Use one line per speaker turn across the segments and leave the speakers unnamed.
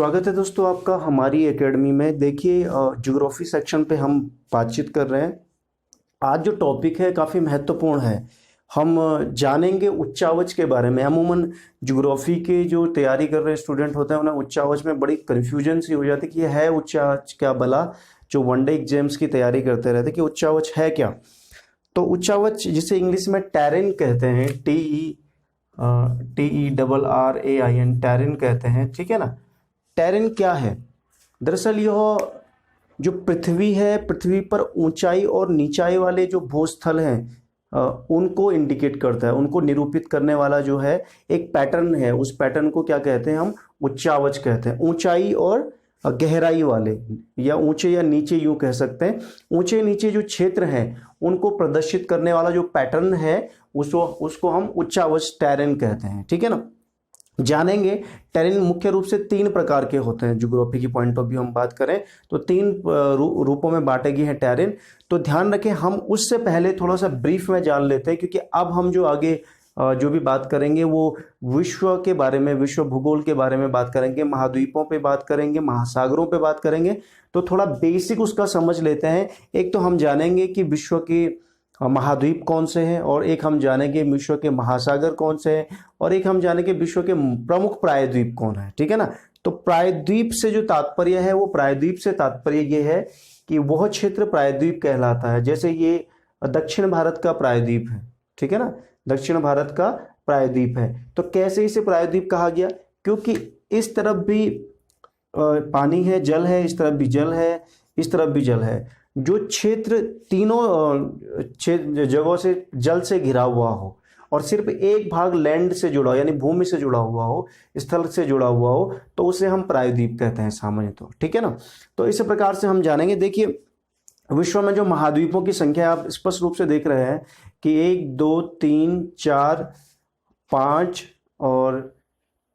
स्वागत है दोस्तों आपका हमारी एकेडमी में। देखिए ज्योग्राफी सेक्शन पे हम बातचीत कर रहे हैं। आज जो टॉपिक है काफ़ी महत्वपूर्ण है। हम जानेंगे उच्चावच के बारे में। अमूमन ज्योग्राफी के जो तैयारी कर रहे स्टूडेंट होते हैं उन्हें उच्चावच में बड़ी कन्फ्यूजन सी हो जाती है कि ये है उच्चावच क्या भला, जो वनडे एग्जाम्स की तैयारी करते रहते कि उच्चावच है क्या। तो उच्चावच जिसे इंग्लिश में टैरिन कहते हैं, TERRAIN टैरिन कहते हैं, ठीक है ना। टैरिन क्या है? दरअसल यह जो पृथ्वी है, पृथ्वी पर ऊंचाई और नीचाई वाले जो भूस्थल हैं उनको इंडिकेट करता है, उनको निरूपित करने वाला जो है एक पैटर्न है। उस पैटर्न को क्या कहते हैं? हम उच्चावच कहते हैं। ऊंचाई और गहराई वाले, या ऊंचे या नीचे यूं कह सकते हैं। ऊंचे नीचे जो क्षेत्र हैं उनको प्रदर्शित करने वाला जो पैटर्न है उसको हम उच्चावच टैरिन कहते हैं, ठीक है ना। जानेंगे टैरिन मुख्य रूप से 3 प्रकार के होते हैं। ज्योग्राफी की पॉइंट ऑफ व्यू हम बात करें तो 3 रूपों में बांटे गए हैं टैरिन। तो ध्यान रखें, हम उससे पहले थोड़ा सा ब्रीफ में जान लेते हैं, क्योंकि अब हम जो आगे जो भी बात करेंगे वो विश्व के बारे में, विश्व भूगोल के बारे में बात करेंगे, महाद्वीपों पे बात करेंगे, महासागरों पे बात करेंगे। तो थोड़ा बेसिक उसका समझ लेते हैं। एक तो हम जानेंगे कि विश्व के महाद्वीप कौन से हैं, और एक हम जानेंगे विश्व के महासागर कौन से हैं, और एक हम जानेंगे विश्व के प्रमुख प्रायद्वीप कौन है, ठीक है ना। तो प्रायद्वीप से जो तात्पर्य है, वो प्रायद्वीप से तात्पर्य ये है कि वह क्षेत्र प्रायद्वीप कहलाता है। जैसे ये दक्षिण भारत का प्रायद्वीप है, ठीक है ना, दक्षिण भारत का प्रायद्वीप है। तो कैसे इसे प्रायद्वीप कहा गया? क्योंकि इस तरफ भी पानी है, जल है, इस तरफ भी जल है, इस तरफ भी जल है। जो क्षेत्र तीनों जगहों से जल से घिरा हुआ हो और सिर्फ एक भाग लैंड से जुड़ा हो, यानी भूमि से जुड़ा हुआ हो, स्थल से जुड़ा हुआ हो, तो उसे हम प्रायद्वीप कहते हैं सामान्य तो, ठीक है ना। तो इस प्रकार से हम जानेंगे। देखिए विश्व में जो महाद्वीपों की संख्या आप स्पष्ट रूप से देख रहे हैं कि 1 2 3 4 5 और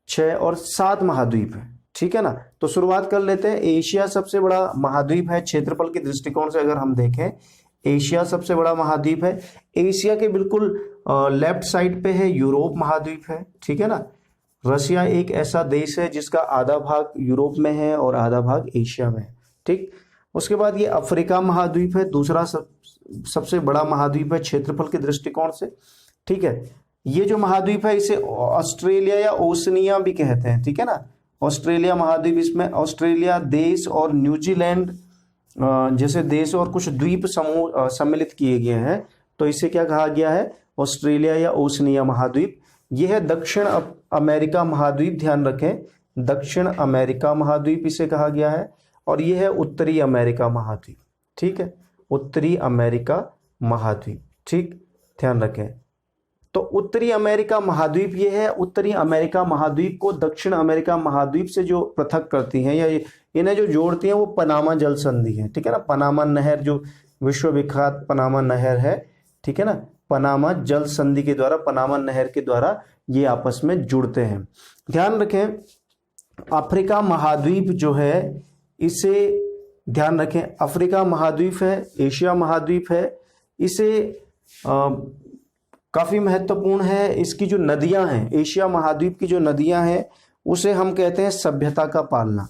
6 और 7 महाद्वीप है, ठीक है ना। तो शुरुआत कर लेते हैं। एशिया सबसे बड़ा महाद्वीप है क्षेत्रफल के दृष्टिकोण से। अगर हम देखें, एशिया सबसे बड़ा महाद्वीप है। एशिया के बिल्कुल लेफ्ट साइड पे है यूरोप महाद्वीप है, ठीक है ना। रशिया एक ऐसा देश है जिसका आधा भाग यूरोप में है और आधा भाग एशिया में है, ठीक। उसके बाद ये अफ्रीका महाद्वीप है, दूसरा सबसे बड़ा महाद्वीप है क्षेत्रफल के दृष्टिकोण से, ठीक है। ये जो महाद्वीप है इसे ऑस्ट्रेलिया या ओशनिया भी कहते हैं, ठीक है ना। ऑस्ट्रेलिया महाद्वीप, इसमें ऑस्ट्रेलिया देश और न्यूजीलैंड जैसे देश और कुछ द्वीप समूह सम्मिलित किए गए हैं, तो इसे क्या कहा गया है? ऑस्ट्रेलिया या ओशनिया महाद्वीप। यह है दक्षिण अमेरिका महाद्वीप, ध्यान रखें, दक्षिण अमेरिका महाद्वीप इसे कहा गया है। और यह है उत्तरी अमेरिका महाद्वीप, ठीक है, उत्तरी अमेरिका महाद्वीप, ठीक, ध्यान रखें। तो उत्तरी अमेरिका महाद्वीप ये है। उत्तरी अमेरिका महाद्वीप को दक्षिण अमेरिका महाद्वीप से जो पृथक करती हैं या इन्हें जो जोड़ती हैं वो पनामा जल संधि है, ठीक है ना। पनामा नहर, जो विश्वविख्यात पनामा नहर है, ठीक है ना, पनामा जल संधि के द्वारा, पनामा नहर के द्वारा ये आपस में जुड़ते हैं। ध्यान रखें, अफ्रीका महाद्वीप जो है इसे ध्यान रखें, अफ्रीका महाद्वीप है, एशिया महाद्वीप है, इसे काफ़ी महत्वपूर्ण है। इसकी जो नदियां हैं, एशिया महाद्वीप की जो नदियां हैं उसे हम कहते हैं सभ्यता का पालना।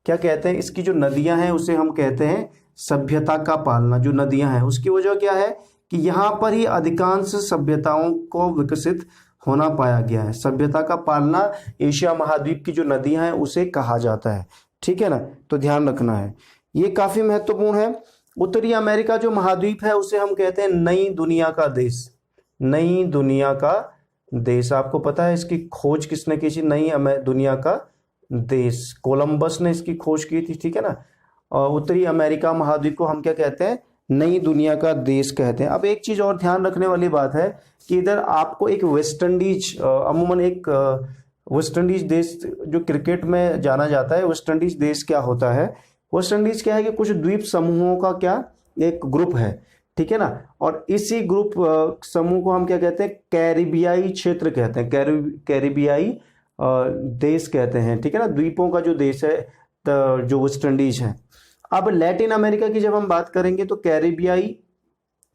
क्या कहते हैं? इसकी जो नदियां हैं उसे हम कहते हैं सभ्यता का पालना। जो नदियां हैं उसकी वजह क्या है कि यहाँ पर ही अधिकांश सभ्यताओं को विकसित होना पाया गया है। सभ्यता का पालना एशिया महाद्वीप की जो नदियां हैं उसे कहा जाता है, ठीक है ना। तो ध्यान रखना है, ये काफ़ी महत्वपूर्ण है। उत्तरी अमेरिका जो महाद्वीप है उसे हम कहते हैं नई दुनिया का देश। नई दुनिया का देश, आपको पता है इसकी खोज किसने की थी? नई दुनिया का देश, कोलंबस ने इसकी खोज की थी, ठीक है ना। और उत्तरी अमेरिका महाद्वीप को हम क्या कहते हैं? नई दुनिया का देश कहते हैं। अब एक चीज और ध्यान रखने वाली बात है कि इधर आपको एक वेस्ट इंडीज, अमूमन एक वेस्ट इंडीज देश जो क्रिकेट में जाना जाता है, वेस्ट इंडीज देश क्या होता है? वेस्ट इंडीज क्या है कि कुछ द्वीप समूहों का क्या एक ग्रुप है, ठीक है ना। और इसी ग्रुप समूह को हम क्या कहते हैं? कैरिबियाई क्षेत्र कहते हैं, कैरिबियाई देश कहते हैं, ठीक है ना। द्वीपों का जो देश है जो वेस्ट इंडीज है। अब लैटिन अमेरिका की जब हम बात करेंगे तो कैरिबियाई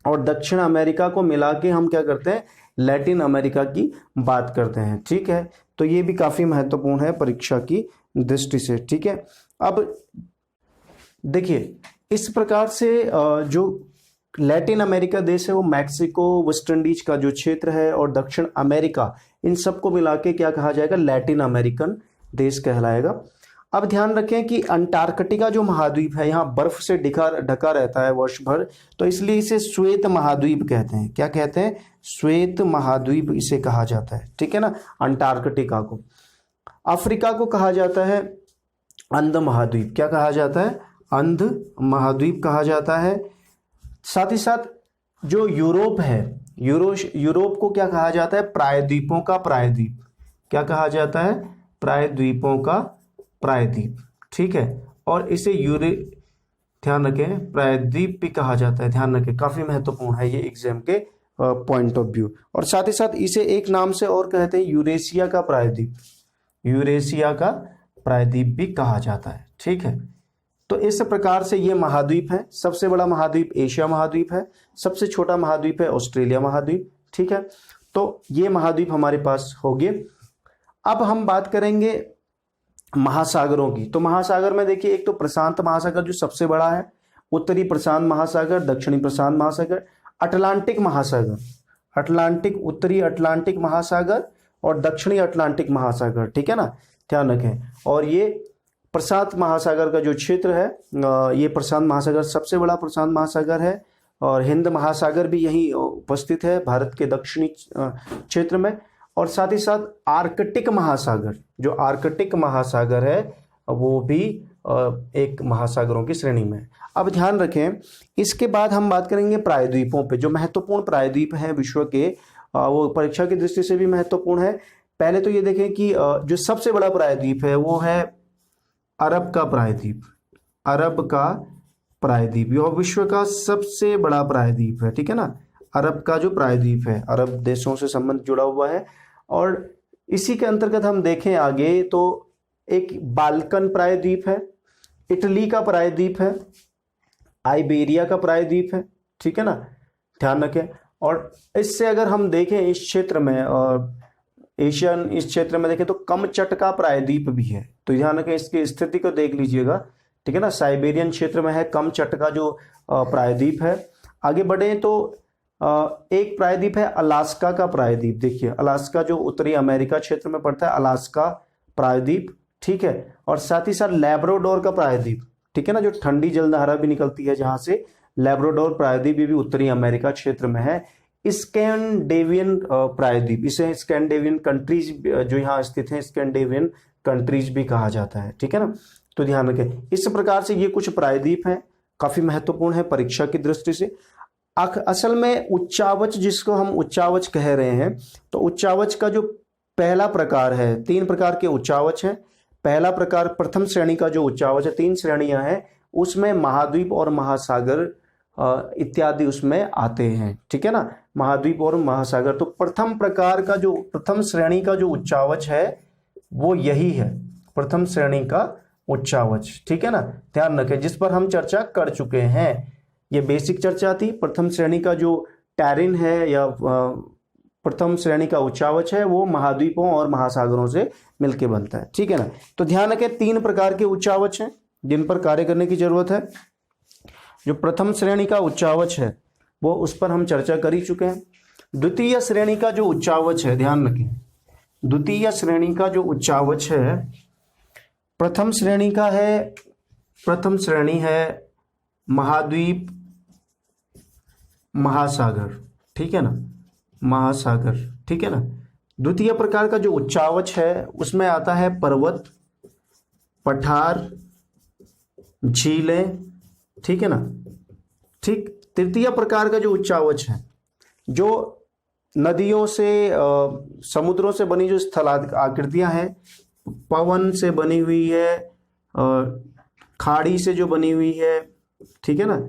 और दक्षिण अमेरिका को मिला के हम क्या करते हैं? लैटिन अमेरिका की बात करते हैं, ठीक है। तो ये भी काफ़ी महत्वपूर्ण है परीक्षा की दृष्टि से। ठीक है, अब देखिए इस प्रकार से जो लैटिन अमेरिका देश है वो मैक्सिको, वेस्ट इंडीज का जो क्षेत्र है और दक्षिण अमेरिका, इन सबको मिला के क्या कहा जाएगा, लैटिन अमेरिकन देश कहलाएगा। अब ध्यान रखें कि अंटार्कटिका जो महाद्वीप है यहाँ बर्फ से ढका रहता है वर्ष भर, तो इसलिए इसे श्वेत महाद्वीप कहते हैं। क्या कहते हैं, श्वेत महाद्वीप इसे कहा जाता है। ठीक है ना, अंटार्कटिका को। अफ्रीका को कहा जाता है अंध महाद्वीप। क्या कहा जाता है, अंध महाद्वीप कहा जाता है। साथ ही साथ जो यूरोप है, यूरोप को क्या कहा जाता है, प्रायद्वीपों का प्रायद्वीप। क्या कहा जाता है, प्रायद्वीपों का प्रायद्वीप। ठीक है, और इसे ध्यान रखें प्रायद्वीप भी कहा जाता है। ध्यान रखें, काफी महत्वपूर्ण है ये एग्जाम के पॉइंट ऑफ व्यू। और साथ ही साथ इसे एक नाम से और कहते हैं यूरेशिया का प्रायद्वीप। यूरेशिया का प्रायद्वीप भी कहा जाता है। ठीक है, तो इस प्रकार से ये महाद्वीप है। सबसे बड़ा महाद्वीप एशिया महाद्वीप है, सबसे छोटा महाद्वीप है ऑस्ट्रेलिया महाद्वीप। ठीक है, तो ये महाद्वीप हमारे पास हो गए। अब हम बात करेंगे महासागरों की। तो महासागर में देखिए, एक तो प्रशांत महासागर जो सबसे बड़ा है, उत्तरी प्रशांत महासागर, दक्षिणी प्रशांत महासागर, अटलांटिक महासागर, उत्तरी अटलांटिक महासागर और दक्षिणी अटलांटिक महासागर। ठीक है ना, ध्यान रखें। और ये प्रशांत महासागर का जो क्षेत्र है, ये प्रशांत महासागर सबसे बड़ा प्रशांत महासागर है। और हिंद महासागर भी यहीं उपस्थित है भारत के दक्षिणी क्षेत्र में। और साथ ही साथ आर्कटिक महासागर, जो आर्कटिक महासागर है वो भी एक महासागरों की श्रेणी में है। अब ध्यान रखें, इसके बाद हम बात करेंगे प्रायद्वीपों पे। जो महत्वपूर्ण प्रायद्वीप हैं विश्व के, वो परीक्षा की दृष्टि से भी महत्वपूर्ण है। पहले तो ये देखें कि जो सबसे बड़ा प्रायद्वीप है वो है अरब का प्रायद्वीप। अरब का प्रायद्वीप यह विश्व का सबसे बड़ा प्रायद्वीप है। ठीक है ना, अरब का जो प्रायद्वीप है, अरब देशों से संबंध जुड़ा हुआ है। और इसी के अंतर्गत हम देखें आगे तो एक बाल्कन प्रायद्वीप है, इटली का प्रायद्वीप है, आइबेरिया का प्रायद्वीप है। ठीक है ना, ध्यान रखें। और इससे अगर हम देखें इस क्षेत्र में, एशियन इस क्षेत्र में देखें तो कमचटका प्रायद्वीप भी है। तो ध्यान रखें, इसकी स्थिति को देख लीजिएगा। ठीक है ना, साइबेरियन क्षेत्र में है कमचटका जो प्रायद्वीप है। आगे बढ़े तो एक प्रायद्वीप है अलास्का का प्रायद्वीप। देखिए, अलास्का जो उत्तरी अमेरिका क्षेत्र में पड़ता है, अलास्का प्रायद्वीप। ठीक है, और साथ ही साथ लैब्राडोर का प्रायद्वीप। ठीक है ना, जो ठंडी जलधारा भी निकलती है जहां से, लैब्राडोर प्रायद्वीप भी उत्तरी अमेरिका क्षेत्र में है। स्कैंडेवियन प्रायद्वीप, इसे स्कैंडेवियन कंट्रीज जो यहाँ स्थित हैं, स्कैंडेवियन कंट्रीज भी कहा जाता है। ठीक है ना, तो ध्यान रखें। इस प्रकार से ये कुछ प्रायद्वीप हैं, काफी महत्वपूर्ण है परीक्षा की दृष्टि से। असल में उच्चावच, जिसको हम उच्चावच कह रहे हैं, तो उच्चावच का जो पहला प्रकार है, 3 प्रकार के उच्चावच हैं। पहला प्रकार प्रथम श्रेणी का जो उच्चावच है, 3 श्रेणियां हैं, उसमें महाद्वीप और महासागर इत्यादि उसमें आते हैं। ठीक है ना, महाद्वीप और महासागर। तो प्रथम प्रकार का जो प्रथम श्रेणी का जो उच्चावच है वो यही है, प्रथम श्रेणी का उच्चावच। ठीक है ना, ध्यान रखें, जिस पर हम चर्चा कर चुके हैं। ये बेसिक चर्चा थी। प्रथम श्रेणी का जो टैरिन है या प्रथम श्रेणी का उच्चावच है वो महाद्वीपों और महासागरों से मिलकर बनता है। ठीक है ना, तो ध्यान रखें 3 प्रकार के उच्चावच हैं जिन पर कार्य करने की जरूरत है। जो प्रथम श्रेणी का उच्चावच है वो उस पर हम चर्चा कर ही चुके हैं। द्वितीय श्रेणी का जो उच्चावच है, ध्यान रखें, द्वितीय श्रेणी का जो उच्चावच है, प्रथम श्रेणी का है, प्रथम श्रेणी है महाद्वीप महासागर। ठीक है ना, महासागर। ठीक है ना, द्वितीय प्रकार का जो उच्चावच है उसमें आता है पर्वत, पठार, झीलें। ठीक है ना, ठीक। तृतीय प्रकार का जो उच्चावच है, जो नदियों से समुद्रों से बनी जो स्थल आकृतियां हैं, पवन से बनी हुई है, खाड़ी से जो बनी हुई है। ठीक है ना,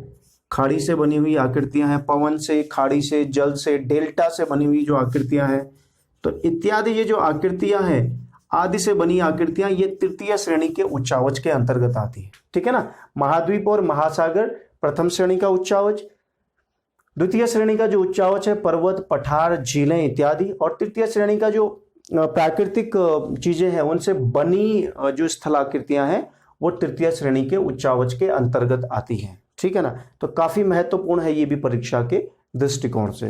खाड़ी से बनी हुई आकृतियां हैं, पवन से, खाड़ी से, जल से, डेल्टा से बनी हुई जो आकृतियां हैं, तो इत्यादि ये जो आकृतियां हैं, आदि से बनी आकृतियां, ये तृतीय श्रेणी के उच्चावच के अंतर्गत आती है। ठीक है ना, महाद्वीप और महासागर प्रथम श्रेणी का उच्चावच, द्वितीय श्रेणी का जो उच्चावच है पर्वत, पठार, झीलें इत्यादि, और तृतीय श्रेणी का जो प्राकृतिक चीजें हैं उनसे बनी जो स्थलाकृतियां हैं वो तृतीय श्रेणी के उच्चावच के अंतर्गत आती हैं। ठीक है ना, तो काफी महत्वपूर्ण है ये भी परीक्षा के दृष्टिकोण से।